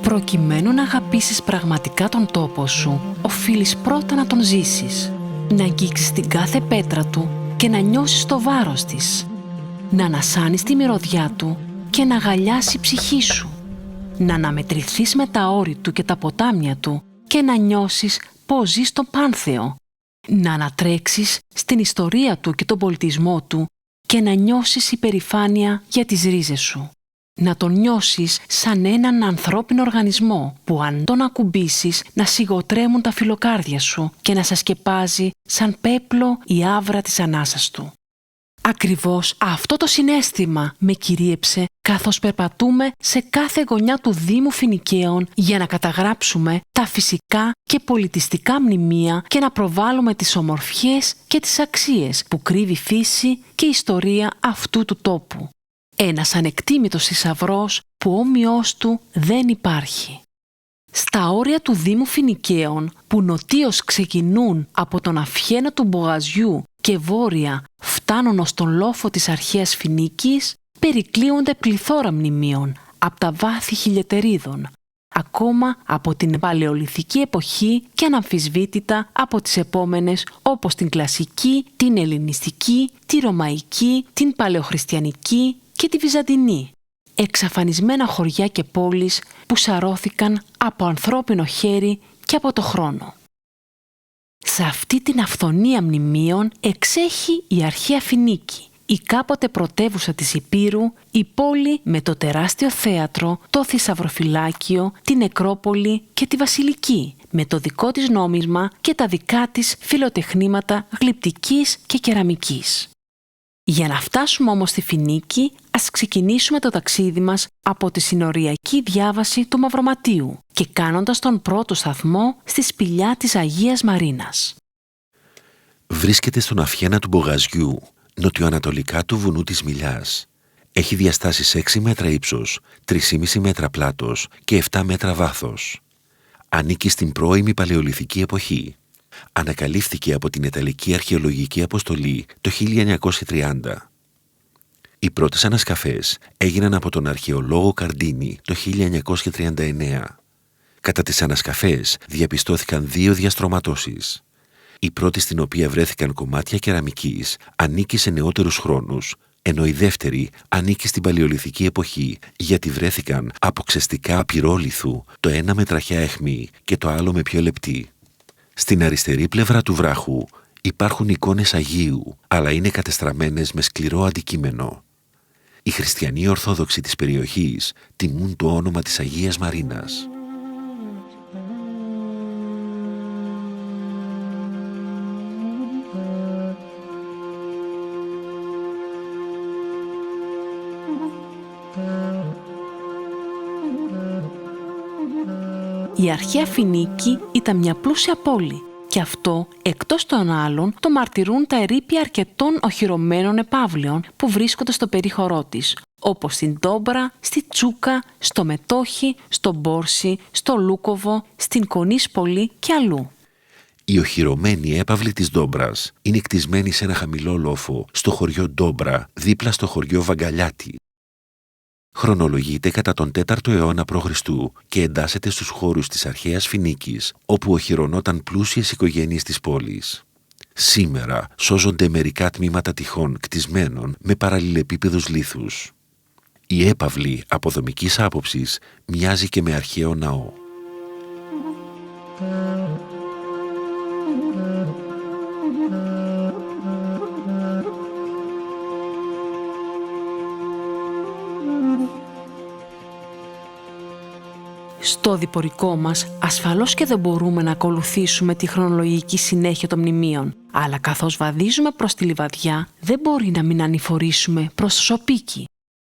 Προκειμένου να αγαπήσεις πραγματικά τον τόπο σου, οφείλεις πρώτα να τον ζήσεις. Να αγγίξεις την κάθε πέτρα του και να νιώσεις το βάρος της. Να ανασάνεις τη μυρωδιά του και να αγκαλιάσει η ψυχή σου. Να αναμετρηθείς με τα όρη του και τα ποτάμια του και να νιώσεις πως ζεις στο Πάνθεο. Να ανατρέξεις στην ιστορία του και τον πολιτισμό του και να νιώσεις υπερηφάνεια για τις ρίζες σου. Να τον νιώσεις σαν έναν ανθρώπινο οργανισμό που αν τον ακουμπήσεις να σιγοτρέμουν τα φιλοκάρδια σου και να σας σκεπάζει σαν πέπλο η άβρα της ανάσας του. Ακριβώς αυτό το συναίσθημα με κυρίεψε καθώς περπατούμε σε κάθε γωνιά του Δήμου Φοινικαίων για να καταγράψουμε τα φυσικά και πολιτιστικά μνημεία και να προβάλλουμε τις ομορφιές και τις αξίες που κρύβει η φύση και η ιστορία αυτού του τόπου. Ένας ανεκτήμητος θησαυρός που όμοιός του δεν υπάρχει. Στα όρια του Δήμου Φοινικαίων, που νοτίως ξεκινούν από τον Αφιένο του Μπογαζιού και βόρεια φτάνουν ως τον λόφο της αρχαίας Φοινίκης, περικλείονται πληθώρα μνημείων από τα βάθη χιλιετερίδων, ακόμα από την παλαιολιθική εποχή και αναμφισβήτητα από τις επόμενες όπως την κλασική, την ελληνιστική, τη ρωμαϊκή, την παλαιοχριστιανική και τη βυζαντινή. Εξαφανισμένα χωριά και πόλεις που σαρώθηκαν από ανθρώπινο χέρι και από το χρόνο. Σε αυτή την αυθονία μνημείων εξέχει η αρχαία Φοινίκη, η κάποτε πρωτεύουσα της Υπήρου, η πόλη με το τεράστιο θέατρο, το θησαυροφυλάκιο, την νεκρόπολη και τη βασιλική, με το δικό της νόμισμα και τα δικά της φιλοτεχνήματα γλυπτικής και κεραμικής. Για να φτάσουμε όμως στη Φοινίκη, ας ξεκινήσουμε το ταξίδι μας από τη συνοριακή διάβαση του Μαυροματίου και κάνοντας τον πρώτο σταθμό στη σπηλιά της Αγίας Μαρίνας. Βρίσκεται στον Αφιένα του Μπογαζιού, νοτιοανατολικά του βουνού της Μιλιάς. Έχει διαστάσεις 6 μέτρα ύψος, 3,5 μέτρα πλάτος και 7 μέτρα βάθος. Ανήκει στην πρώιμη παλαιολιθική εποχή. Ανακαλύφθηκε από την Ιταλική Αρχαιολογική Αποστολή το 1930. Οι πρώτες ανασκαφές έγιναν από τον αρχαιολόγο Καρντίνι το 1939. Κατά τις ανασκαφές διαπιστώθηκαν 2 διαστρωματώσεις. Η πρώτη, στην οποία βρέθηκαν κομμάτια κεραμικής, ανήκει σε νεότερους χρόνους, ενώ η δεύτερη ανήκει στην παλαιολιθική εποχή, γιατί βρέθηκαν από ξεστικά πυρόλιθου, το ένα με τραχιά αιχμή και το άλλο με πιο λεπτή. Στην αριστερή πλευρά του βράχου υπάρχουν εικόνες Αγίου, αλλά είναι κατεστραμμένες με σκληρό αντικείμενο. Οι χριστιανοί Ορθόδοξοι της περιοχής τιμούν το όνομα της Αγίας Μαρίνας. Η αρχαία Φοινίκη ήταν μια πλούσια πόλη και αυτό, εκτός των άλλων, το μαρτυρούν τα ερείπια αρκετών οχυρωμένων επαύλαιων που βρίσκονται στο περίχωρό της, όπως στην Ντόμπρα, στη Τσούκα, στο Μετόχι, στο Μπόρσι, στο Λούκοβο, στην Κονίσπολη και αλλού. Η οχυρωμένη έπαυλη της Ντόμπρας είναι κτισμένη σε ένα χαμηλό λόφο στο χωριό Ντόμπρα, δίπλα στο χωριό Βαγκαλιάτη. Χρονολογείται κατά τον 4ο αιώνα π.Χ. και εντάσσεται στους χώρους της αρχαίας Φοινίκης, όπου οχυρωνόταν πλούσιες οικογένειες της πόλης. Σήμερα σώζονται μερικά τμήματα τυχών κτισμένων με παραλληλεπίπεδους λίθους. Η έπαυλη από δομικής άποψης μοιάζει και με αρχαίο ναό. Στο διπορικό μας, ασφαλώς και δεν μπορούμε να ακολουθήσουμε τη χρονολογική συνέχεια των μνημείων, αλλά καθώς βαδίζουμε προς τη λιβαδιά, δεν μπορεί να μην ανηφορήσουμε προς το Σοπίκι,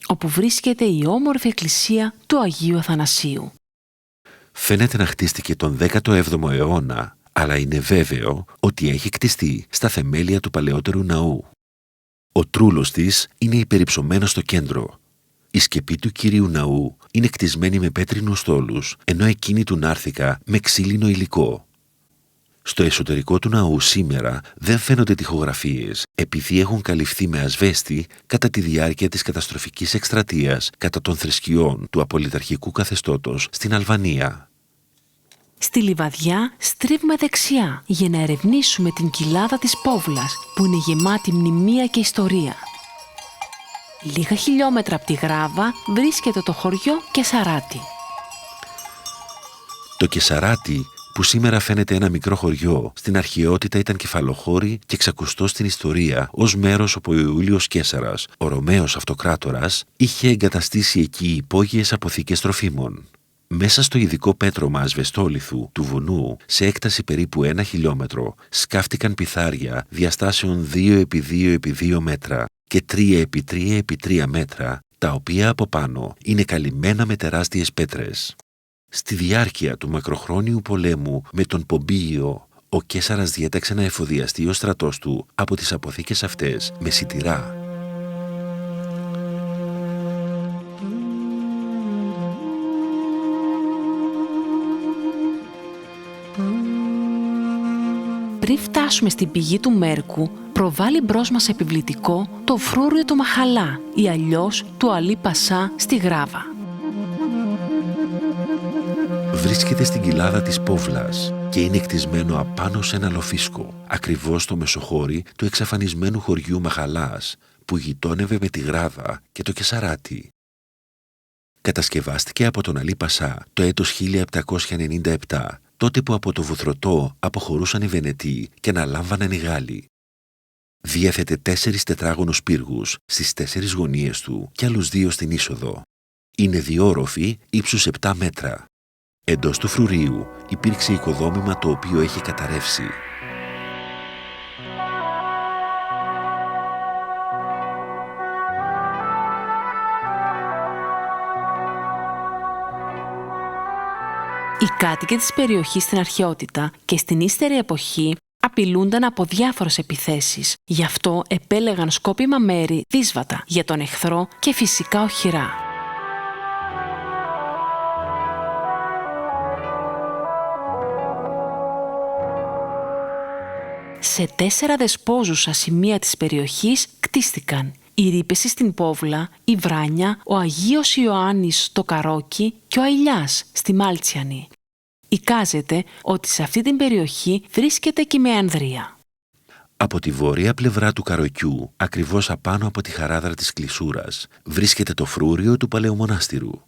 όπου βρίσκεται η όμορφη εκκλησία του Αγίου Αθανασίου. Φαίνεται να χτίστηκε τον 17ο αιώνα, αλλά είναι βέβαιο ότι έχει κτιστεί στα θεμέλια του παλαιότερου ναού. Ο τρούλος της είναι υπερυψωμένος στο κέντρο. Η σκεπή του Κυρίου Ναού είναι κτισμένη με πέτρινους στόλους, ενώ εκείνη του Νάρθηκα με ξύλινο υλικό. Στο εσωτερικό του ναού σήμερα δεν φαίνονται τοιχογραφίες επειδή έχουν καλυφθεί με ασβέστη κατά τη διάρκεια της καταστροφικής εκστρατείας κατά των θρησκειών του απολυταρχικού καθεστώτος στην Αλβανία. Στη Λιβαδιά στρίβουμε δεξιά για να ερευνήσουμε την κοιλάδα της Πόβλας που είναι γεμάτη μνημεία και ιστορία. Λίγα χιλιόμετρα από τη Γράβα βρίσκεται το χωριό Κεσαράτη. Το Κεσαράτη, που σήμερα φαίνεται ένα μικρό χωριό, στην αρχαιότητα ήταν κεφαλοχώρη και ξακουστό στην ιστορία ως μέρος όπου ο Ιούλιος Καίσαρας, ο Ρωμαίος αυτοκράτορας, είχε εγκαταστήσει εκεί υπόγειες αποθήκες τροφίμων. Μέσα στο ειδικό πέτρωμα ασβεστόλιθου του βουνού, σε έκταση περίπου 1 χιλιόμετρο, σκάφτηκαν πιθάρια διαστάσεων 2x2x2 μέτρα και 3x3x3 μέτρα, τα οποία από πάνω είναι καλυμμένα με τεράστιες πέτρες. Στη διάρκεια του μακροχρόνιου πολέμου με τον Πομπίιο, ο Καίσαρας διέταξε να εφοδιαστεί ο στρατός του από τις αποθήκες αυτές με σιτηρά. Πριν φτάσουμε στην πηγή του Μέρκου, προβάλλει μπρος μας επιβλητικό το φρούριο του Μαχαλά ή αλλιώς του Αλή Πασά στη Γράβα. Βρίσκεται στην κοιλάδα της Πόβλας και είναι κτισμένο απάνω σε ένα λοφίσκο, ακριβώς στο μεσοχώρι του εξαφανισμένου χωριού Μαχαλάς, που γειτόνευε με τη Γράβα και το Κεσαράτη. Κατασκευάστηκε από τον Αλή Πασά το έτος 1797, τότε που από το Βουθρωτό αποχωρούσαν οι Βενετοί και αναλάμβαναν οι Γάλλοι. Διέθετε 4 τετράγωνους πύργους στις 4 γωνίες του και άλλους 2 στην είσοδο. Είναι διόροφη ύψους 7 μέτρα. Εντός του φρουρίου υπήρξε οικοδόμημα το οποίο έχει καταρρεύσει. Οι κάτοικοι της περιοχής στην αρχαιότητα και στην ύστερη εποχή απειλούνταν από διάφορες επιθέσεις. Γι' αυτό επέλεγαν σκόπιμα μέρη δύσβατα για τον εχθρό και φυσικά οχυρά. Σε 4 δεσπόζουσα σημεία της περιοχής κτίστηκαν η Ρήπεση στην Πόβλα, η Βράνια, ο Αγίος Ιωάννης στο Καρόκι και ο Αηλιάς στη Μάλτσιανη. Εικάζεται ότι σε αυτή την περιοχή βρίσκεται και η Μεανδρία. Από τη βόρεια πλευρά του Καροκιού, ακριβώς απάνω από τη χαράδρα της Κλεισούρας, βρίσκεται το φρούριο του Παλαιομονάστηρου.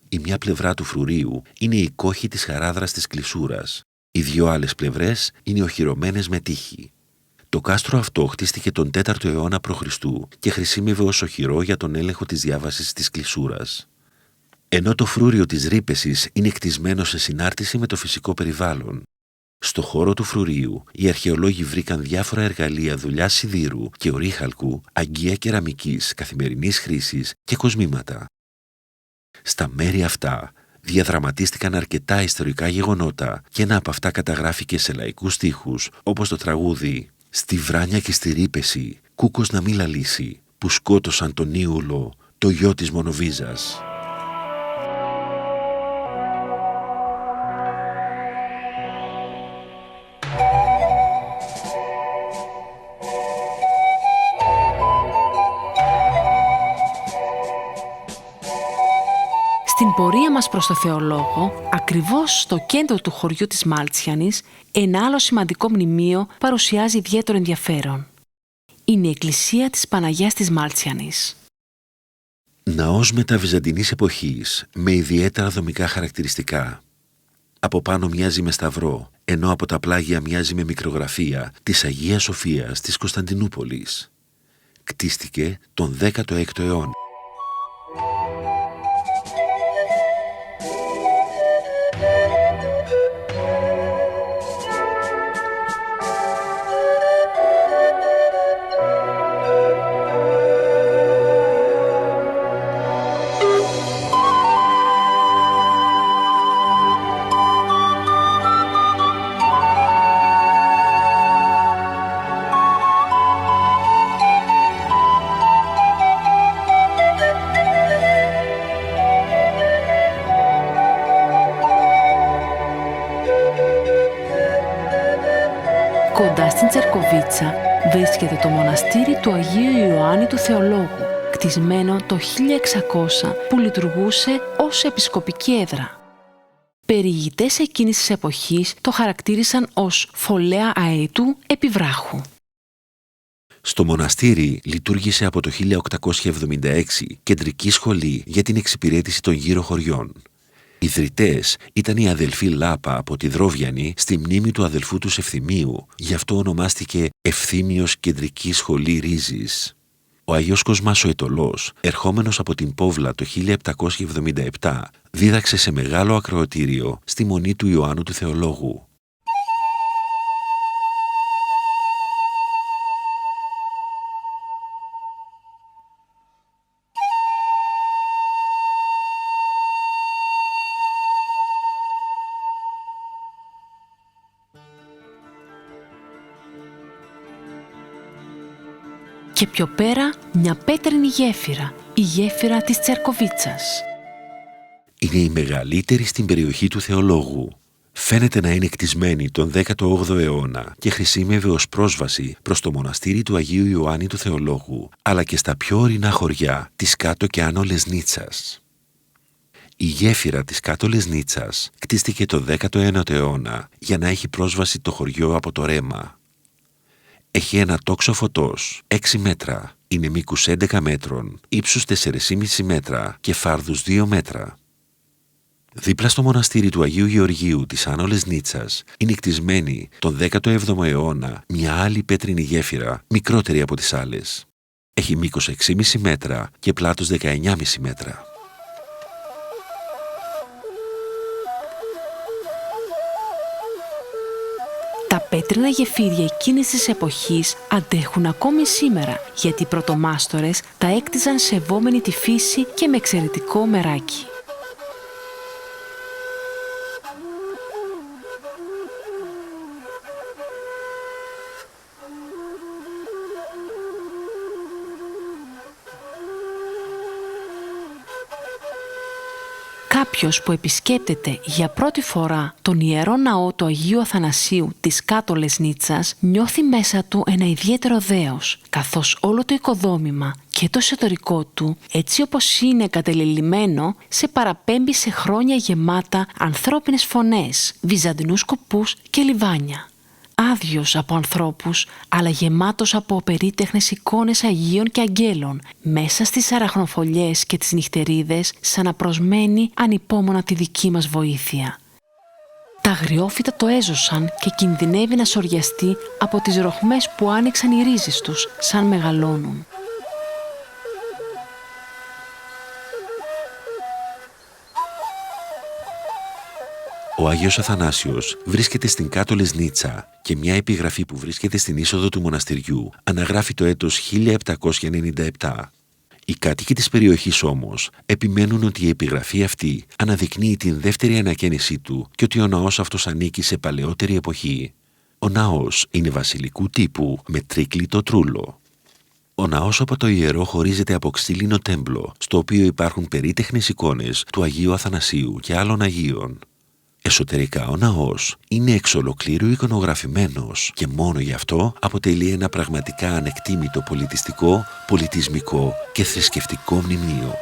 Η μια πλευρά του φρουρίου είναι η κόχη της χαράδρας της Κλεισούρας. Οι 2 άλλες πλευρές είναι οχυρωμένες με τείχη. Το κάστρο αυτό χτίστηκε τον 4ο αιώνα π.Χ. και χρησιμεύε ως οχυρό για τον έλεγχο της διάβασης της Κλεισούρας. Ενώ το φρούριο της Ρήπεσης είναι κτισμένο σε συνάρτηση με το φυσικό περιβάλλον. Στο χώρο του φρουρίου, οι αρχαιολόγοι βρήκαν διάφορα εργαλεία δουλειάς σιδήρου και ορύχαλκου, αγκία κεραμικής καθημερινής χρήσης και κοσμήματα. Στα μέρη αυτά διαδραματίστηκαν αρκετά ιστορικά γεγονότα και ένα από αυτά καταγράφηκε σε λαϊκούς στίχους, όπως το τραγούδι «Στη Βράνια και στη Ρήπεση, κούκος να μη λαλήσει, που σκότωσαν τον Ήουλο, το γιο της Μονοβίζας». Στην πορεία μας προς το Θεολόγο, ακριβώς στο κέντρο του χωριού της Μάλτσιανης, ένα άλλο σημαντικό μνημείο παρουσιάζει ιδιαίτερο ενδιαφέρον. Είναι η εκκλησία της Παναγιάς της Μάλτσιανης. Ναός μεταβυζαντινής εποχής, με ιδιαίτερα δομικά χαρακτηριστικά. Από πάνω μοιάζει με σταυρό, ενώ από τα πλάγια μοιάζει με μικρογραφία της Αγίας Σοφίας της Κωνσταντινούπολης. Κτίστηκε τον 16ο αιώνα. Κοντά στην Τσερκοβίτσα βρίσκεται το μοναστήρι του Αγίου Ιωάννη του Θεολόγου, κτισμένο το 1600 που λειτουργούσε ως επισκοπική έδρα. Περιηγητές εκείνης της εποχής το χαρακτήρισαν ως φωλέα αετού επιβράχου. Στο μοναστήρι λειτουργήσε από το 1876 κεντρική σχολή για την εξυπηρέτηση των γύρω χωριών. Ιδρυτές ήταν οι αδελφοί Λάπα από τη Δρόβιανη στη μνήμη του αδελφού τους Ευθυμίου, γι' αυτό ονομάστηκε Ευθύμιος Κεντρική Σχολή Ρίζης. Ο Αγιός Κοσμάς ο Αιτωλός, ερχόμενος από την Πόβλα το 1777, δίδαξε σε μεγάλο ακροατήριο στη Μονή του Ιωάννου του Θεολόγου. Και πιο πέρα μια πέτρινη γέφυρα, η γέφυρα της Τσερκοβίτσας. Είναι η μεγαλύτερη στην περιοχή του Θεολόγου. Φαίνεται να είναι κτισμένη τον 18ο αιώνα και χρησιμεύε ως πρόσβαση προς το μοναστήρι του Αγίου Ιωάννη του Θεολόγου, αλλά και στα πιο ορεινά χωριά της Κάτω και Άνω Λεσνίτσας. Η γέφυρα της Κάτω Λεσνίτσας κτίστηκε το 19ο αιώνα για να έχει πρόσβαση το χωριό από το Ρέμα. Έχει ένα τόξο φωτός 6 μέτρα, είναι μήκους 11 μέτρων, ύψους 4,5 μέτρα και φάρδους 2 μέτρα. Δίπλα στο μοναστήρι του Αγίου Γεωργίου της Άνω Λεσνίτσας είναι κτισμένη τον 17ο αιώνα μια άλλη πέτρινη γέφυρα, μικρότερη από τις άλλες. Έχει μήκος 6,5 μέτρα και πλάτος 19,5 μέτρα. Τα πέτρινα γεφύρια εκείνης της εποχής αντέχουν ακόμη σήμερα, γιατί οι πρωτομάστορες τα έκτιζαν σεβόμενοι τη φύση και με εξαιρετικό μεράκι. Κάποιος που επισκέπτεται για πρώτη φορά τον Ιερό Ναό του Αγίου Αθανασίου της Κάτω Λεσνίτσας νιώθει μέσα του ένα ιδιαίτερο δέος, καθώς όλο το οικοδόμημα και το εσωτερικό του, έτσι όπως είναι κατελελειμμένο, σε παραπέμπει σε χρόνια γεμάτα ανθρώπινες φωνές, βυζαντινούς σκοπούς και λιβάνια. Άδειος από ανθρώπους, αλλά γεμάτος από περίτεχνες εικόνες Αγίων και Αγγέλων, μέσα στις αραχνοφολιές και τις νυχτερίδες, σαν να προσμένει ανυπόμονα τη δική μας βοήθεια. Τα αγριόφυτα το έζωσαν και κινδυνεύει να σωριαστεί από τις ροχμές που άνοιξαν οι ρίζες τους, σαν μεγαλώνουν. Ο Άγιος Αθανάσιος βρίσκεται στην Κάτω Λεσνίτσα και μια επιγραφή που βρίσκεται στην είσοδο του μοναστηριού αναγράφει το έτος 1797. Οι κάτοικοι της περιοχής όμως επιμένουν ότι η επιγραφή αυτή αναδεικνύει την δεύτερη ανακαίνισή του και ότι ο ναός αυτός ανήκει σε παλαιότερη εποχή. Ο ναός είναι βασιλικού τύπου με τρίκλιτο τρούλο. Ο ναός από το ιερό χωρίζεται από ξύλινο τέμπλο, στο οποίο υπάρχουν περίτεχνες εικόνες του Αγίου Αθανασίου και άλλων Αγίων. Εσωτερικά ο ναός είναι εξ ολοκλήρου εικονογραφημένος και μόνο γι' αυτό αποτελεί ένα πραγματικά ανεκτήμητο πολιτιστικό, πολιτισμικό και θρησκευτικό μνημείο.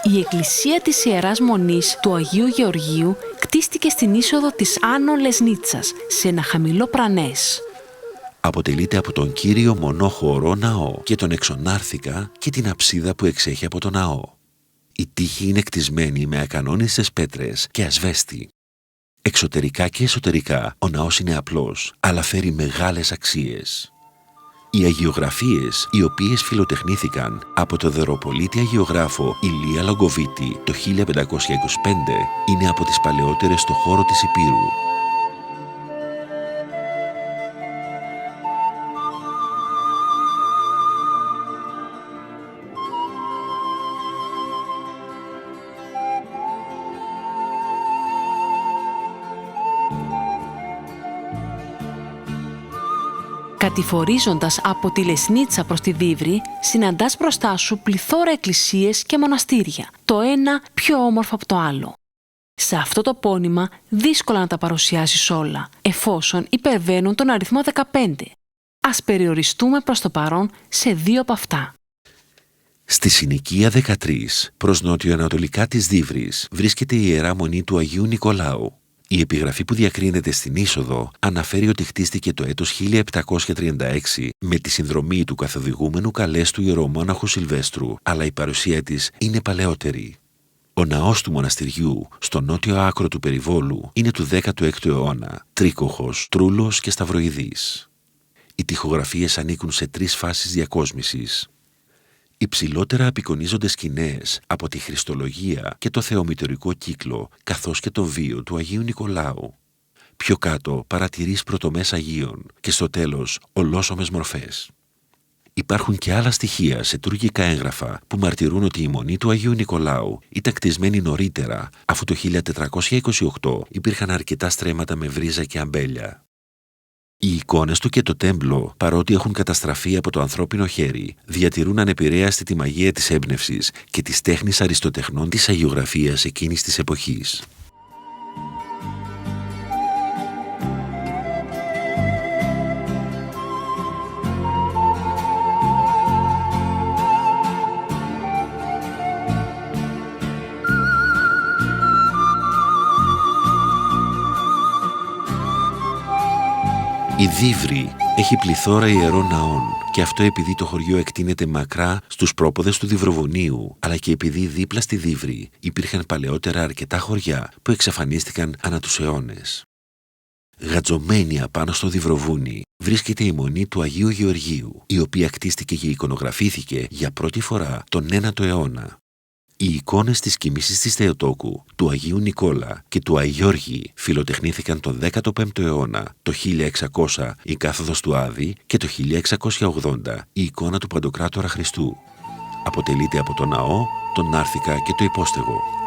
Η εκκλησία της Ιεράς Μονής του Αγίου Γεωργίου κτίστηκε στην είσοδο της Άνω Λεσνίτσας, σε ένα χαμηλό πρανές. Αποτελείται από τον κύριο μονόχωρο ναό και τον εξονάρθηκα και την αψίδα που εξέχει από τον ναό. Η τείχη είναι κτισμένη με ακανόνιστες πέτρες και ασβέστη. Εξωτερικά και εσωτερικά ο ναός είναι απλός, αλλά φέρει μεγάλες αξίες. Οι αγιογραφίες, οι οποίες φιλοτεχνήθηκαν από το δεροπολίτη αγιογράφο Ηλία Λογκοβίτη το 1525, είναι από τις παλαιότερες στο χώρο της Υπήρου. Κατηφορίζοντας από τη Λεσνίτσα προς τη Δίβρη, συναντάς μπροστά σου πληθώρα εκκλησίες και μοναστήρια, το ένα πιο όμορφο από το άλλο. Σε αυτό το πόνημα δύσκολα να τα παρουσιάσεις όλα, εφόσον υπερβαίνουν τον αριθμό 15. Ας περιοριστούμε προς το παρόν σε 2 από αυτά. Στη συνοικία 13, προς νότιο-ανατολικά της Δίβρης, βρίσκεται η Ιερά Μονή του Αγίου Νικολάου. Η επιγραφή που διακρίνεται στην είσοδο αναφέρει ότι χτίστηκε το έτος 1736 με τη συνδρομή του καθοδηγούμενου καλέστου ιερομόναχου Σιλβέστρου, αλλά η παρουσία της είναι παλαιότερη. Ο ναός του μοναστηριού, στο νότιο άκρο του περιβόλου, είναι του 16ου αιώνα, τρίκοχος, τρούλος και σταυροειδής. Οι τοιχογραφίες ανήκουν σε 3 φάσεις διακόσμησης. Υψηλότερα απεικονίζονται σκηνές από τη Χριστολογία και το θεομητορικό κύκλο, καθώς και το βίο του Αγίου Νικολάου. Πιο κάτω παρατηρείς πρωτομές Αγίων και στο τέλος ολόσωμες μορφές. Υπάρχουν και άλλα στοιχεία σε τουρκικά έγγραφα που μαρτυρούν ότι η μονή του Αγίου Νικολάου ήταν κτισμένη νωρίτερα, αφού το 1428 υπήρχαν αρκετά στρέμματα με βρύζα και αμπέλια. Οι εικόνες του και το τέμπλο, παρότι έχουν καταστραφεί από το ανθρώπινο χέρι, διατηρούν ανεπηρέαστη τη μαγεία της έμπνευσης και της τέχνης αριστοτεχνών της αγιογραφίας εκείνης της εποχής. Η Δίβρη έχει πληθώρα ιερών ναών και αυτό επειδή το χωριό εκτείνεται μακρά στους πρόποδες του Διβροβουνίου, αλλά και επειδή δίπλα στη Δίβρη υπήρχαν παλαιότερα αρκετά χωριά που εξαφανίστηκαν ανά τους αιώνες. Γατζωμένη απάνω στο Διβροβούνι βρίσκεται η μονή του Αγίου Γεωργίου, η οποία κτίστηκε και εικονογραφήθηκε για πρώτη φορά τον 9ο αιώνα. Οι εικόνες της κοιμήσης της Θεοτόκου, του Αγίου Νικόλα και του Αϊγιώργη φιλοτεχνήθηκαν τον 15ο αιώνα, το 1600 η κάθοδος του Άδη και το 1680 η εικόνα του Παντοκράτορα Χριστού. Αποτελείται από το ναό, τον νάρθηκα και το υπόστεγο.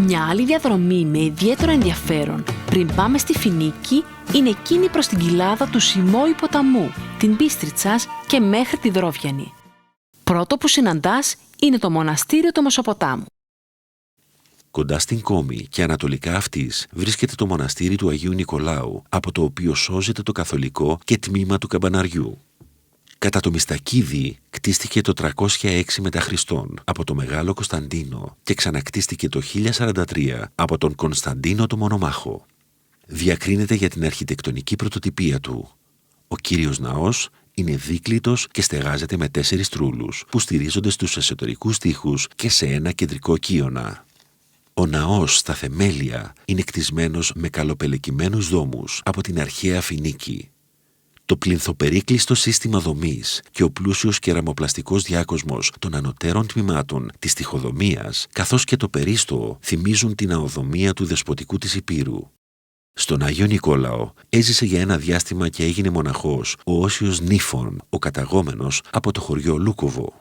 Μια άλλη διαδρομή με ιδιαίτερο ενδιαφέρον πριν πάμε στη Φινίκη είναι εκείνη προς την κοιλάδα του Σιμώη ποταμού, την Μπίστριτσας και μέχρι τη Δρόβιανη. Πρώτο που συναντάς είναι το μοναστήριο του Μεσοποτάμου. Κοντά στην Κόμη και ανατολικά αυτής βρίσκεται το μοναστήρι του Αγίου Νικολάου, από το οποίο σώζεται το καθολικό και τμήμα του καμπαναριού. Κατά το Μιστακίδη κτίστηκε το 306 μετά Χριστόν από το Μεγάλο Κωνσταντίνο και ξανακτίστηκε το 1043 από τον Κωνσταντίνο το Μονομάχο. Διακρίνεται για την αρχιτεκτονική πρωτοτυπία του. Ο κύριος ναός είναι δίκλητος και στεγάζεται με 4 τρούλους που στηρίζονται στους εσωτερικούς τοίχους και σε ένα κεντρικό κύωνα. Ο ναός στα θεμέλια είναι κτισμένος με καλοπελεκυμένους δόμους από την αρχαία Φινίκη. Το πλινθοπερίκλειστο σύστημα δομής και ο πλούσιος κεραμοπλαστικός διάκοσμος των ανωτέρων τμήματων της τοιχοδομίας, καθώς και το περίστοο, θυμίζουν την αοδομία του δεσποτικού της Υπήρου. Στον Άγιο Νικόλαο έζησε για ένα διάστημα και έγινε μοναχός ο Όσιος Νίφων, ο καταγόμενος από το χωριό Λούκοβο.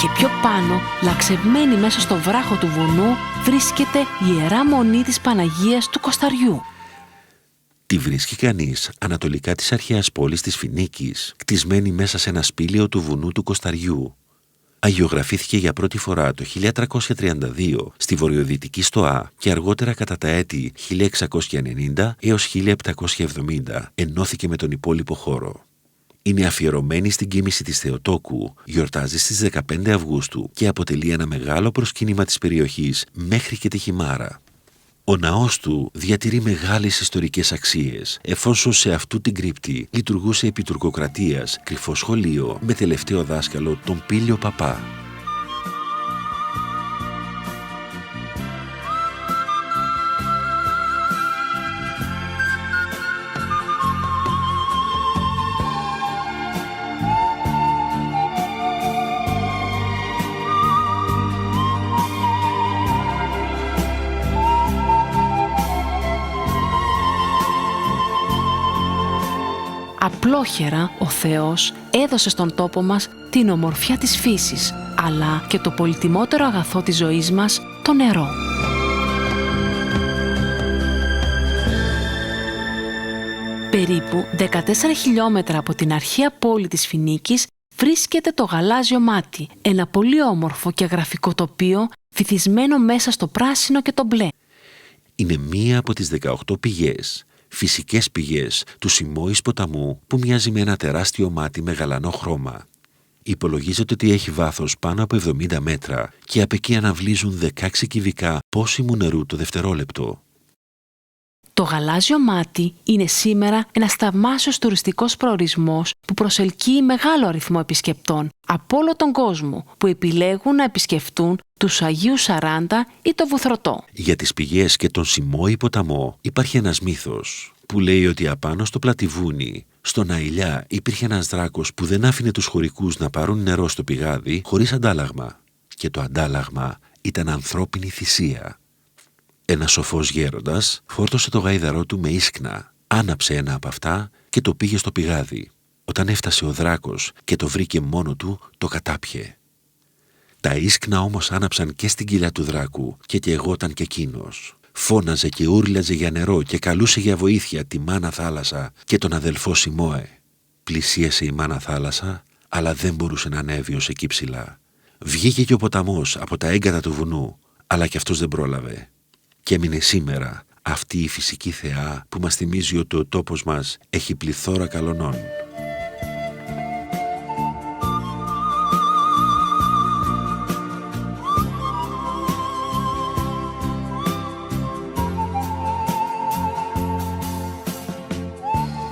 Και πιο πάνω, λαξευμένη μέσα στο βράχο του βουνού, βρίσκεται η Ιερά Μονή της Παναγίας του Κοσταριού. Τη βρίσκει κανείς ανατολικά της αρχαίας πόλης της Φινίκης, κτισμένη μέσα σε ένα σπήλαιο του βουνού του Κοσταριού. Αγιογραφήθηκε για πρώτη φορά το 1332 στη βορειοδυτική Στοά και αργότερα κατά τα έτη 1690 έως 1770 ενώθηκε με τον υπόλοιπο χώρο. Είναι αφιερωμένη στην κοίμηση της Θεοτόκου, γιορτάζει στις 15 Αυγούστου και αποτελεί ένα μεγάλο προσκύνημα της περιοχής μέχρι και τη Χιμάρα. Ο ναός του διατηρεί μεγάλες ιστορικές αξίες, εφόσον σε αυτού την κρύπτη λειτουργούσε επί τουρκοκρατίας κρυφό σχολείο με τελευταίο δάσκαλο τον Πήλιο Παπά. Απλόχερα ο Θεός έδωσε στον τόπο μας την ομορφιά της φύσης, αλλά και το πολυτιμότερο αγαθό της ζωής μας, το νερό. Περίπου 14 χιλιόμετρα από την αρχαία πόλη της Φινίκης βρίσκεται το Γαλάζιο Μάτι, ένα πολύ όμορφο και γραφικό τοπίο βυθισμένο μέσα στο πράσινο και το μπλε. Είναι μία από τις 18 πηγές, φυσικές πηγές του Σιμόης ποταμού που μοιάζει με ένα τεράστιο μάτι με γαλανό χρώμα. Υπολογίζεται ότι έχει βάθος πάνω από 70 μέτρα και απ' εκεί αναβλύζουν 16 κυβικά πόσιμου νερού το δευτερόλεπτο. Το Γαλάζιο Μάτι είναι σήμερα ένας θαυμάσιος τουριστικός προορισμός που προσελκύει μεγάλο αριθμό επισκεπτών από όλο τον κόσμο που επιλέγουν να επισκεφτούν τους Αγίους 40 ή το Βουθρωτό. Για τις πηγές και τον Σιμόη ποταμό υπάρχει ένας μύθος που λέει ότι απάνω στο πλατιβούνι, στον Αηλιά, υπήρχε ένας δράκος που δεν άφηνε τους χωρικούς να πάρουν νερό στο πηγάδι χωρίς αντάλλαγμα. Και το αντάλλαγμα ήταν ανθρώπινη θυσία. Ένας σοφός γέροντας φόρτωσε το γάιδαρό του με ίσκνα, άναψε ένα από αυτά και το πήγε στο πηγάδι. Όταν έφτασε ο δράκος και το βρήκε μόνο του, το κατάπιε. Τα ίσκνα όμως άναψαν και στην κοιλιά του δράκου και καιγόταν κι εκείνος. Φώναζε και ούρλιαζε για νερό και καλούσε για βοήθεια τη μάνα θάλασσα και τον αδελφό Σιμόε. Πλησίασε η μάνα θάλασσα, αλλά δεν μπορούσε να ανέβει ως εκεί ψηλά. Βγήκε και ο ποταμός από τα έγκατα του βουνού, αλλά κι αυτός δεν πρόλαβε. Και έμεινε σήμερα αυτή η φυσική θεά που μας θυμίζει ότι ο τόπος μας έχει πληθώρα καλονών.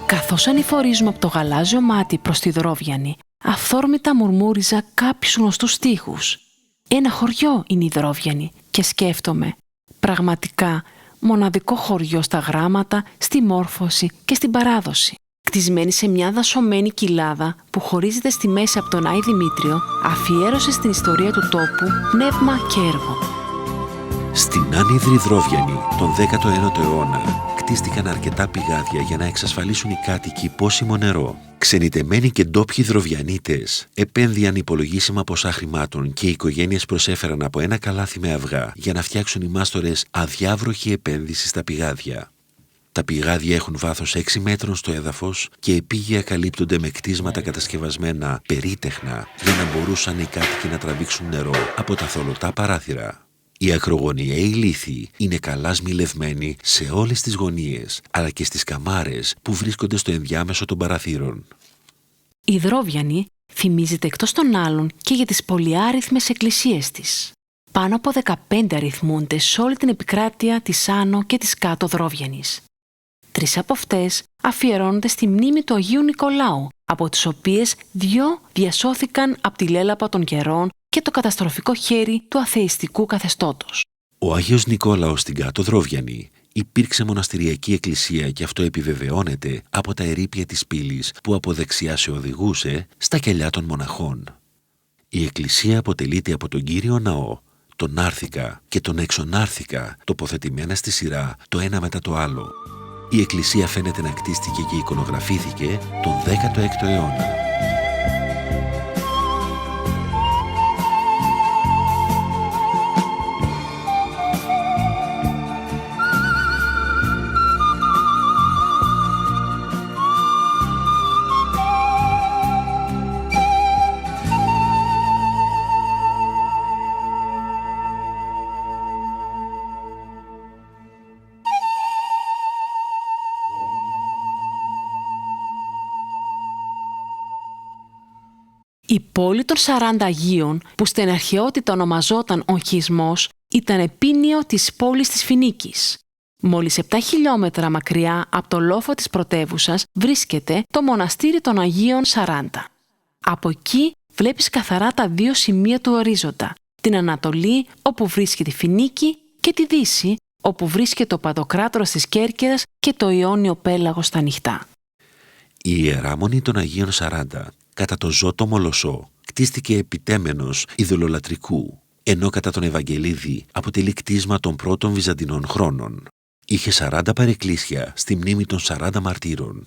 Καθώς ανηφορίζουμε από το Γαλάζιο Μάτι προς τη Δρόβιανη, αυθόρμητα μουρμούριζα κάποιους γνωστούς στίχους. Ένα χωριό είναι η Δρόβιανη και σκέφτομαι, πραγματικά μοναδικό χωριό στα γράμματα, στη μόρφωση και στην παράδοση. Κτισμένη σε μια δασωμένη κοιλάδα που χωρίζεται στη μέση από τον Άη Δημήτριο, αφιέρωσε στην ιστορία του τόπου πνεύμα και έργο. Στην άνυδρη Δρόβιανη τον 19ο αιώνα κτίστηκαν αρκετά πηγάδια για να εξασφαλίσουν οι κάτοικοι πόσιμο νερό. Ξενιτεμένοι και ντόπιοι Δροβιανίτες επένδυαν υπολογίσιμα ποσά χρημάτων και οι οικογένειες προσέφεραν από ένα καλάθι με αυγά για να φτιάξουν οι μάστορες αδιάβροχη επένδυση στα πηγάδια. Τα πηγάδια έχουν βάθος 6 μέτρων στο έδαφος και επίγεια καλύπτονται με κτίσματα κατασκευασμένα περίτεχνα για να μπορούσαν οι κάτοικοι να τραβήξουν νερό από τα θολωτά παράθυρα. Οι ακρογωνιαίοι λίθοι είναι καλά σμιλευμένοι σε όλες τις γωνίες, αλλά και στις καμάρες που βρίσκονται στο ενδιάμεσο των παραθύρων. Η Δρόβιανη θυμίζεται εκτός των άλλων και για τις πολυάριθμες εκκλησίες της. Πάνω από 15 αριθμούνται σε όλη την επικράτεια της Άνω και της Κάτω Δρόβιανης. 3 από αυτές αφιερώνονται στη μνήμη του Αγίου Νικολάου, από τις οποίες 2 διασώθηκαν από τη λέλαπα των καιρών και το καταστροφικό χέρι του αθεϊστικού καθεστώτος. Ο Άγιος Νικόλαος στην Κάτω Δρόβιανη υπήρξε μοναστηριακή εκκλησία και αυτό επιβεβαιώνεται από τα ερείπια της πύλης που από δεξιά σε οδηγούσε στα κελιά των μοναχών. Η εκκλησία αποτελείται από τον Κύριο Ναό, τον Άρθικα και τον Εξονάρθικα τοποθετημένα στη σειρά το ένα μετά το άλλο. Η εκκλησία φαίνεται να κτίστηκε και εικονογραφήθηκε τον 16ο αιώνα. Η πόλη των 40 Αγίων, που στην αρχαιότητα ονομαζόταν Οχισμός, ήταν επίνειο της πόλης της Φινίκης. Μόλις 7 χιλιόμετρα μακριά από το λόφο της πρωτεύουσας βρίσκεται το μοναστήρι των Αγίων 40. Από εκεί βλέπεις καθαρά τα 2 σημεία του ορίζοντα, την Ανατολή όπου βρίσκεται η Φινίκη και τη Δύση όπου βρίσκεται ο Παντοκράτορας της Κέρκυρας και το Ιόνιο πέλαγος στα νυχτά. Η ιεράμονη των Αγίων 40 κατά το Ζώτο Μολοσσό κτίστηκε επιτέμενος ειδωλολατρικού, ενώ κατά τον Ευαγγελίδη αποτελεί κτίσμα των πρώτων Βυζαντινών χρόνων. Είχε 40 παρεκκλήσια στη μνήμη των 40 μαρτύρων.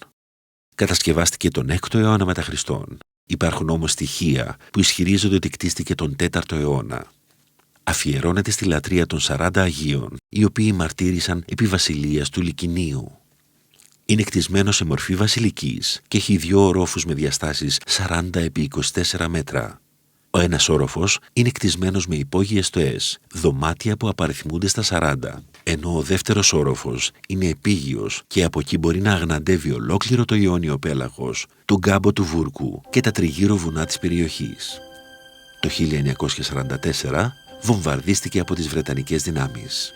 Κατασκευάστηκε τον 6ο αιώνα μετά Χριστόν. Υπάρχουν όμως στοιχεία που ισχυρίζονται ότι κτίστηκε τον 4ο αιώνα. Αφιερώνεται στη λατρεία των 40 Αγίων, οι οποίοι μαρτύρησαν επί βασιλείας του Λυκινίου. Είναι κτισμένο σε μορφή βασιλικής και έχει 2 ορόφους με διαστάσεις 40 επί 24 μέτρα. Ο ένας όροφος είναι κτισμένος με υπόγειες στοές, δωμάτια που απαριθμούνται στα 40, ενώ ο δεύτερος όροφος είναι επίγειος και από εκεί μπορεί να αγναντεύει ολόκληρο το Ιόνιο πέλαγος, τον κάμπο του Βούρκου και τα τριγύρω βουνά της περιοχής. Το 1944 βομβαρδίστηκε από τις Βρετανικές δυνάμεις.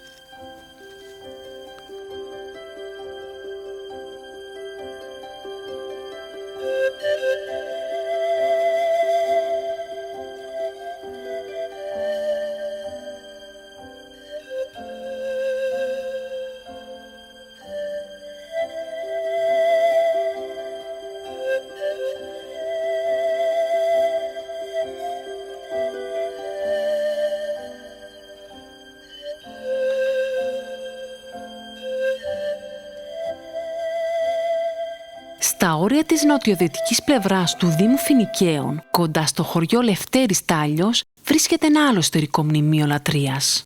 Στα όρια της νοτιοδυτικής πλευράς του Δήμου Φινικαίων, κοντά στο χωριό Λευτέρης Τάλιος, βρίσκεται ένα άλλο ιστορικό μνημείο λατρείας.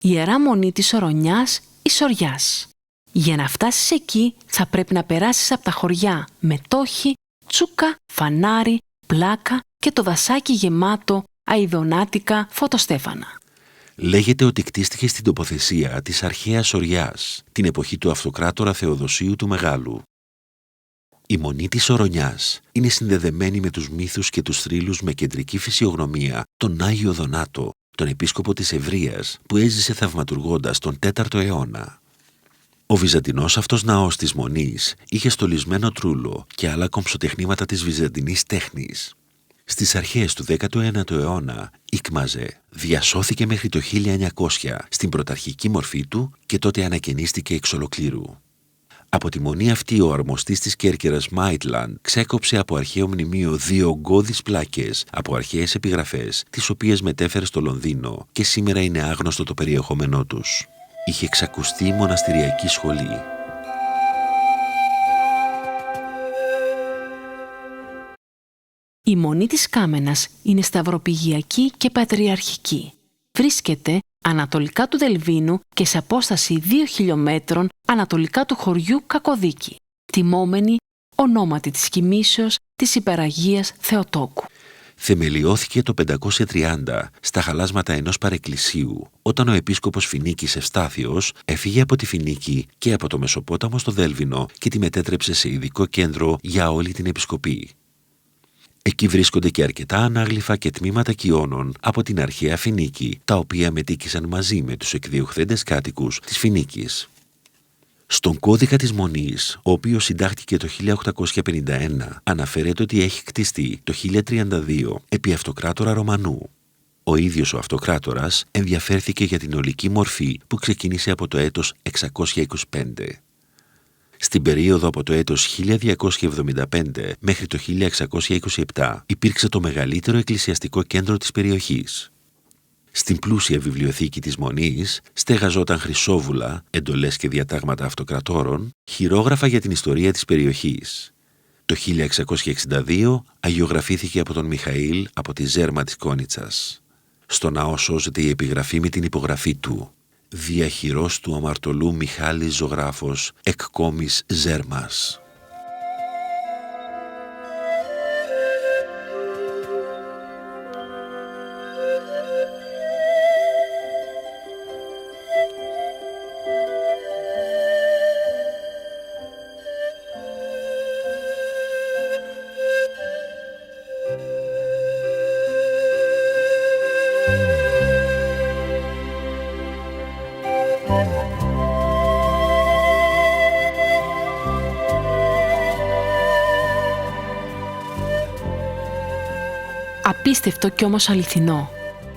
Η Ιερά Μονή της Ορονιάς ή Σοριάς. Για να φτάσεις εκεί θα πρέπει να περάσεις από τα χωριά Μετόχη, Τσούκα, Φανάρι, Πλάκα και το δασάκι γεμάτο αηδονάτικα φωτοστέφανα. Λέγεται ότι κτίστηκε στην τοποθεσία της αρχαίας Σοριάς, την εποχή του αυτοκράτορα Θεοδοσίου του Μεγάλου. Η Μονή της Ορονιάς είναι συνδεδεμένη με τους μύθους και τους θρύλους με κεντρική φυσιογνωμία τον Άγιο Δονάτο, τον επίσκοπο της Ευρείας, που έζησε θαυματουργώντας τον 4ο αιώνα. Ο βυζαντινός αυτός ναός της Μονής είχε στολισμένο τρούλο και άλλα κομψοτεχνήματα της βυζαντινής τέχνης. Στις αρχές του 19ου αιώνα ήκμαζε, διασώθηκε μέχρι το 1900 στην πρωταρχική μορφή του και τότε ανακαινίστηκε εξ ολοκλήρου. Από τη μονή αυτή ο αρμοστής της Κέρκυρας Μάιτλαντ ξέκοψε από αρχαίο μνημείο 2 ογκώδεις πλάκες από αρχαίες επιγραφές, τις οποίες μετέφερε στο Λονδίνο και σήμερα είναι άγνωστο το περιεχόμενό τους. Είχε εξακουστεί η μοναστηριακή σχολή. Η Μονή της Κάμενας είναι σταυροπηγιακή και πατριαρχική. Βρίσκεται ανατολικά του Δελβίνου και σε απόσταση 2 χιλιόμετρων ανατολικά του χωριού Κακοδίκη, τιμόμενη ονόματι της κοιμήσεως της Υπεραγίας Θεοτόκου. Θεμελιώθηκε το 530 στα χαλάσματα ενός παρεκκλησίου, όταν ο επίσκοπος Φινίκης Ευστάθιος έφυγε από τη Φινίκη και από το Μεσοπόταμο στο Δέλβινο και τη μετέτρεψε σε ειδικό κέντρο για όλη την επισκοπή. Εκεί βρίσκονται και αρκετά ανάγλυφα και τμήματα κοιώνων από την αρχαία Φινίκη, τα οποία μετήκησαν μαζί με τους εκδιοχθέντες κάτοικους της Φινίκης. Στον κώδικα της Μονής, ο οποίος συντάχθηκε το 1851, αναφέρεται ότι έχει κτιστεί το 1032 επί αυτοκράτορα Ρωμανού. Ο ίδιος ο αυτοκράτορας ενδιαφέρθηκε για την ολική μορφή που ξεκίνησε από το έτος 625. Στην περίοδο από το έτος 1275 μέχρι το 1627 υπήρξε το μεγαλύτερο εκκλησιαστικό κέντρο της περιοχής. Στην πλούσια βιβλιοθήκη της Μονής στέγαζόταν χρυσόβουλα, εντολές και διατάγματα αυτοκρατόρων, χειρόγραφα για την ιστορία της περιοχής. Το 1662 αγιογραφήθηκε από τον Μιχαήλ από τη Ζέρμα της Κόνιτσας. Στο ναό σώζεται η επιγραφή με την υπογραφή του. Διαχειρός του αμαρτωλού Μιχάλης ζωγράφος εκ κόμης Ζέρμας. Απίστευτο κι όμως αληθινό.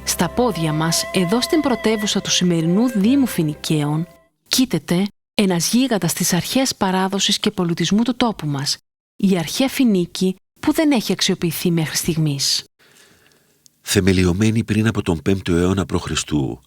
Στα πόδια μας, εδώ στην πρωτεύουσα του σημερινού Δήμου Φινικαίων, κοίταται ένας γίγαντας της αρχαίας παράδοσης και πολιτισμού του τόπου μας, η αρχαία Φινίκη που δεν έχει αξιοποιηθεί μέχρι στιγμής. Θεμελιωμένη πριν από τον 5ο αιώνα π.Χ.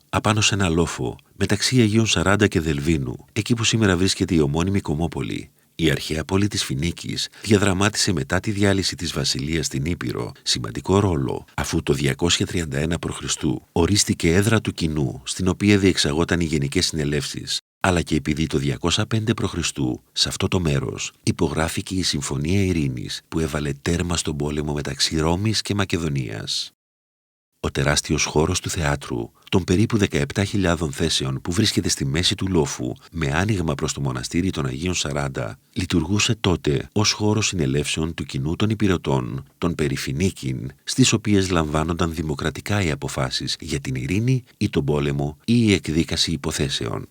απάνω σε ένα λόφο μεταξύ Αγίων Σαράντα και Δελβίνου, εκεί που σήμερα βρίσκεται η ομώνυμη Κομμόπολη, Η αρχαία πόλη της Φινίκης διαδραμάτισε μετά τη διάλυση της βασιλείας στην Ήπειρο σημαντικό ρόλο, αφού το 231 π.Χ. ορίστηκε έδρα του κοινού, στην οποία διεξαγόταν οι γενικές συνελεύσεις, αλλά και επειδή το 205 π.Χ. σε αυτό το μέρος υπογράφηκε η Συμφωνία Ειρήνης που έβαλε τέρμα στον πόλεμο μεταξύ Ρώμης και Μακεδονίας. Ο τεράστιος χώρος του θεάτρου, των περίπου 17.000 θέσεων που βρίσκεται στη μέση του λόφου με άνοιγμα προς το μοναστήρι των Αγίων 40, λειτουργούσε τότε ως χώρος συνελεύσεων του κοινού των υπηρετών, των περιφινίκην, στις οποίες λαμβάνονταν δημοκρατικά οι αποφάσεις για την ειρήνη ή τον πόλεμο ή η εκδίκαση υποθέσεων.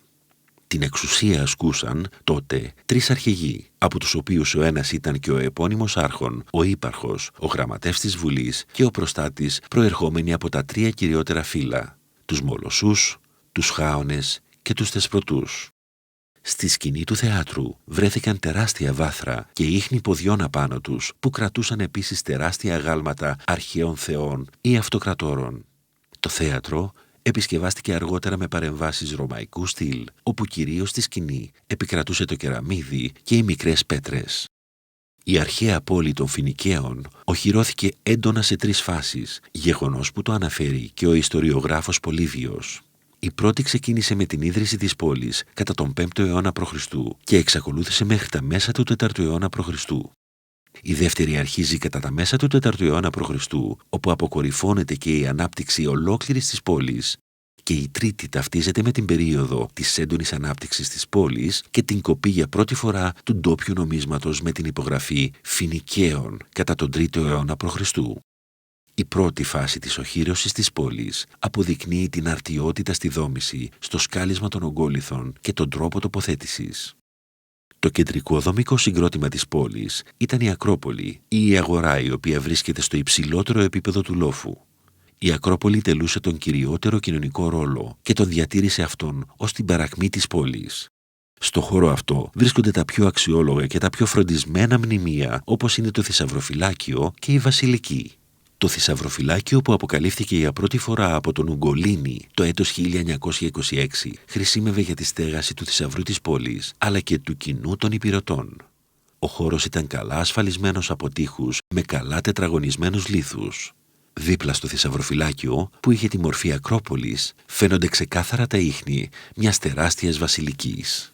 Την εξουσία ασκούσαν τότε 3 αρχηγοί, από τους οποίους ο ένας ήταν και ο επώνυμος άρχον, ο ύπαρχος, ο γραμματεύς της Βουλής και ο προστάτης, προερχόμενοι από τα 3 κυριότερα φύλλα, τους Μολοσσούς, τους Χάονες και τους Θεσπρωτούς. Στη σκηνή του θεάτρου βρέθηκαν τεράστια βάθρα και ίχνη ποδιών απάνω τους, που κρατούσαν επίσης τεράστια αγάλματα αρχαίων θεών ή αυτοκρατόρων. Το θέατρο επισκευάστηκε αργότερα με παρεμβάσεις ρωμαϊκού στυλ, όπου κυρίως στη σκηνή επικρατούσε το κεραμίδι και οι μικρές πέτρες. Η αρχαία πόλη των Φινικαίων οχυρώθηκε έντονα σε 3 φάσεις, γεγονός που το αναφέρει και ο ιστοριογράφος Πολύβιος. Η πρώτη ξεκίνησε με την ίδρυση της πόλης κατά τον 5ο αιώνα π.Χ. και εξακολούθησε μέχρι τα μέσα του 4ου αιώνα π.Χ. Η δεύτερη αρχίζει κατά τα μέσα του 4ου αιώνα π.Χ., όπου αποκορυφώνεται και η ανάπτυξη ολόκληρης της πόλης, και η τρίτη ταυτίζεται με την περίοδο της έντονης ανάπτυξης της πόλης και την κοπή για πρώτη φορά του ντόπιου νομίσματος με την υπογραφή Φινικαίων κατά τον 3ο αιώνα π.Χ. Η πρώτη φάση της οχύρωσης της πόλης αποδεικνύει την αρτιότητα στη δόμηση, στο σκάλισμα των ογκόλιθων και τον τρόπο τοποθέτησης. Το κεντρικό δομικό συγκρότημα της πόλης ήταν η Ακρόπολη ή η αγορά, η οποία βρίσκεται στο υψηλότερο επίπεδο του λόφου. Η Ακρόπολη τελούσε τον κυριότερο κοινωνικό ρόλο και τον διατήρησε αυτόν ως την παρακμή της πόλης. Στο χώρο αυτό βρίσκονται τα πιο αξιόλογα και τα πιο φροντισμένα μνημεία, όπως είναι το Θησαυροφυλάκιο και η Βασιλική. Το Θησαυροφυλάκιο, που αποκαλύφθηκε για πρώτη φορά από τον Ουγκολίνη το έτος 1926, χρησίμευε για τη στέγαση του θησαυρού της πόλης, αλλά και του κοινού των υπηρετών. Ο χώρος ήταν καλά ασφαλισμένος από τοίχους με καλά τετραγωνισμένους λίθους. Δίπλα στο Θησαυροφυλάκιο, που είχε τη μορφή Ακρόπολης, φαίνονται ξεκάθαρα τα ίχνη μιας τεράστιας βασιλικής.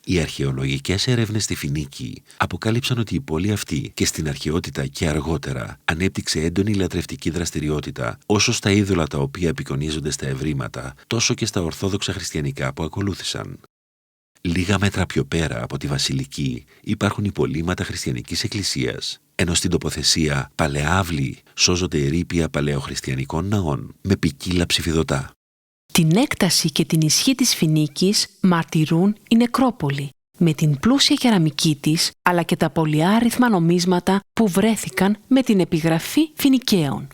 Οι αρχαιολογικές έρευνες στη Φινίκη αποκάλυψαν ότι η πόλη αυτή και στην αρχαιότητα και αργότερα ανέπτυξε έντονη λατρευτική δραστηριότητα όσο στα είδωλα τα οποία απεικονίζονται στα ευρήματα, τόσο και στα ορθόδοξα χριστιανικά που ακολούθησαν. Λίγα μέτρα πιο πέρα από τη Βασιλική υπάρχουν υπολείμματα χριστιανικής εκκλησίας, ενώ στην τοποθεσία Παλαιάβλη σώζονται ερείπια παλαιοχριστιανικών ναών με ποικίλα ψηφιδωτά. Την έκταση και την ισχύ της Φινίκης μαρτυρούν η νεκρόπολη, με την πλούσια κεραμική της, αλλά και τα πολυάριθμα νομίσματα που βρέθηκαν με την επιγραφή Φινικαίων.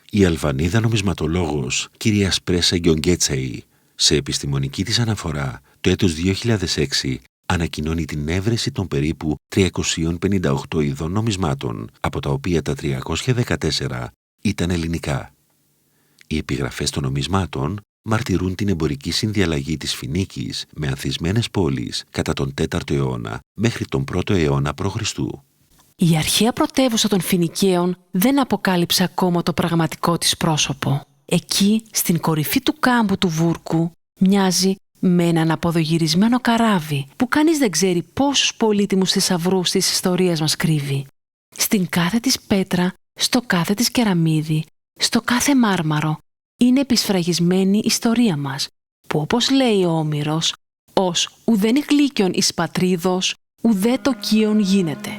Η Αλβανίδα νομισματολόγος κυρία Σπρέσα Γκιονγκέτσεϊ, σε επιστημονική της αναφορά το έτος 2006, ανακοινώνει την έβρεση των περίπου 358 ειδών νομισμάτων, από τα οποία τα 314 ήταν ελληνικά. Οι επιγραφές των νομισμάτων μαρτυρούν την εμπορική συνδιαλλαγή της Φινίκης με ανθισμένες πόλεις κατά τον 4ο αιώνα μέχρι τον 1ο αιώνα π.Χ. Η αρχαία πρωτεύουσα των Φινικαίων δεν αποκάλυψε ακόμα το πραγματικό της πρόσωπο. Εκεί, στην κορυφή του κάμπου του Βούρκου, μοιάζει με έναν αποδογυρισμένο καράβι που κανείς δεν ξέρει πόσους πολύτιμους θησαυρούς της ιστορίας μας κρύβει. Στην κάθε της πέτρα, στο κάθε της κεραμίδι, στο κάθε μάρμαρο, είναι επισφραγισμένη η ιστορία μας, που όπως λέει ο Όμηρος, «ως ουδέν γλύκιον εις πατρίδος, ουδέ το κείον γίνεται».